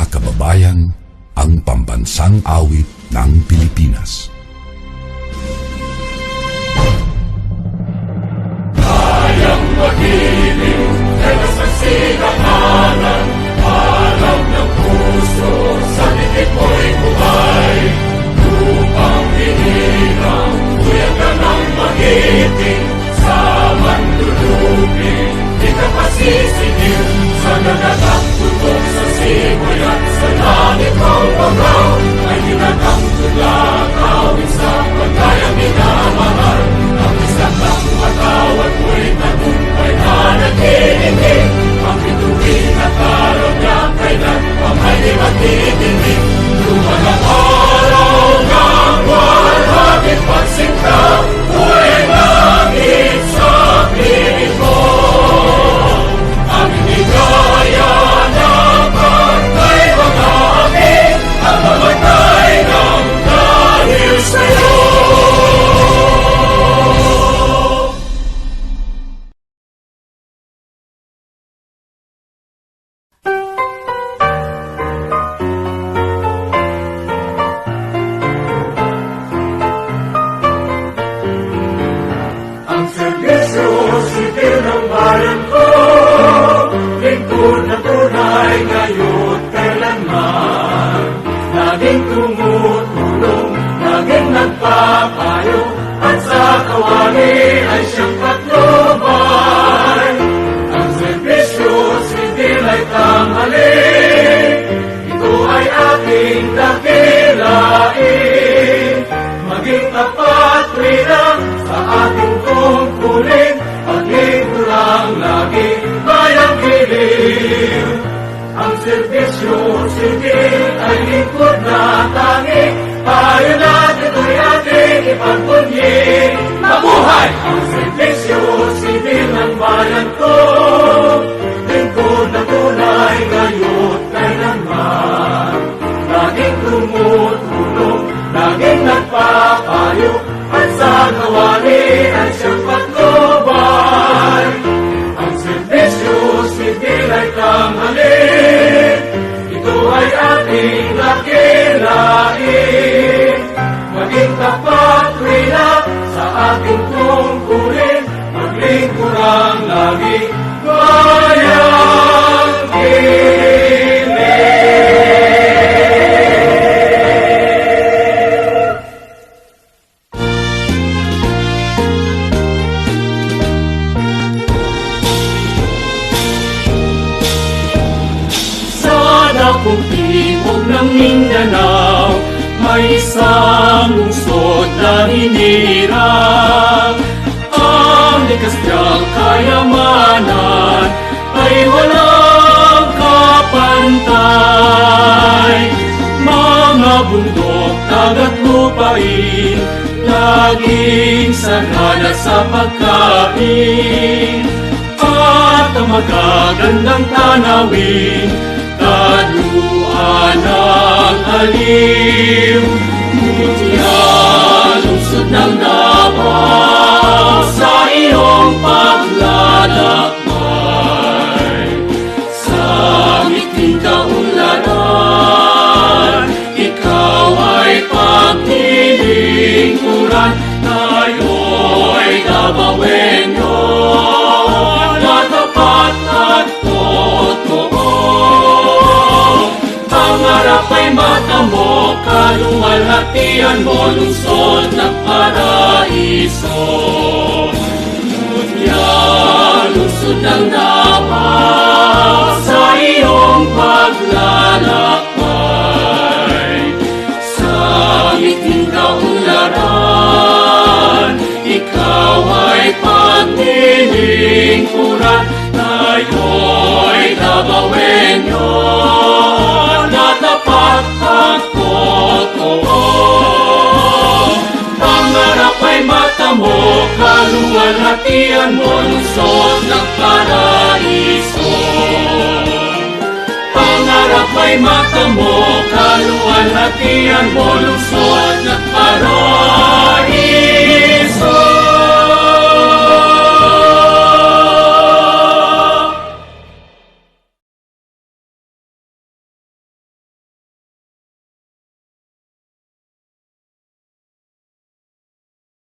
mga kababayan, ang pambansang awit ng Pilipinas. Kayang magiliw, kaya sa sinakanan, alam ng puso, sa dikit mo'y buhay. Lupang hinirang, kuya ka ng magiting, sa mandulupin, di ka pasisingil, sa nagagang tutok sa simoy at sa langit ang pagaw, ay ginagang tulang awit sa pagkayang minamahal. Ang isang lang matawad mo'y tagumpay na naghihingi, ang bituin at araw niya kailan pang ay di matitingin. Luman ang araw ng walhagit pagsinta, buhay langit sa piling mo. Ang inigaya na pagkay mag-aamit, ang mamatay ng dahil sa'yo. Ang serbisyo sibil ng bayan ko, lingkod na tunay ngayon kailanman. Laging tumutulong, laging nagpapayo, at sa kawali ay siyang patnubay. Ang serbisyo sibil ay tanghalin, ito ay aking dakilain. Maging tapat lang sa ating tungkulin, paglingkurang lagi bayang giliw. Ang serbisyo sibil ay lingkod na tangi, tayo natin ito'y ating ipagpunyi. Mabuhay! Ang serbisyo sibil ng bayan ko, lingkod na tunay ngayon kailanman. Laging tumutulong, laging nagpapayo, at sa kawali ay siyang patnubay. Ang serbisyo sibil ay tanghalin, ito ay ating dakilain. Maging tapat lang sa ating tungkulin, maglingkurang lagi bayang giliw. Kung timog ng Mindanao, may isang lungsod na hinirang. Ang likas niyang kayamanan ay walang kapantay. Mga bundok, dagat, lupain, laging sagana sa pagkain. At ang magagandang tanawin, taluan ng aliw. Mutya, lungsod ng Davao, sa iyong paglalakbay. Sa ngiting kaunlaran, ikaw ay paglilingkuran. Tayo'y Davaoenyo, na tapat at totoo. Pangarap ay mata mo, kaluwalhatian mo, lungsod ng paraiso. Mutya, lungsod ng Davao, sa iyong paglalakbay. Sa ngiting kaunlaran, ikaw ay paglilingkuran. Tayo'y Davaoenyo, na tapat at totoo. Pangarap ay mata mo, kaluwalhatian mo, lungsod ng paraiso. Pangarap ay mata mo, kaluwalhatian mo, lungsod ng paraiso.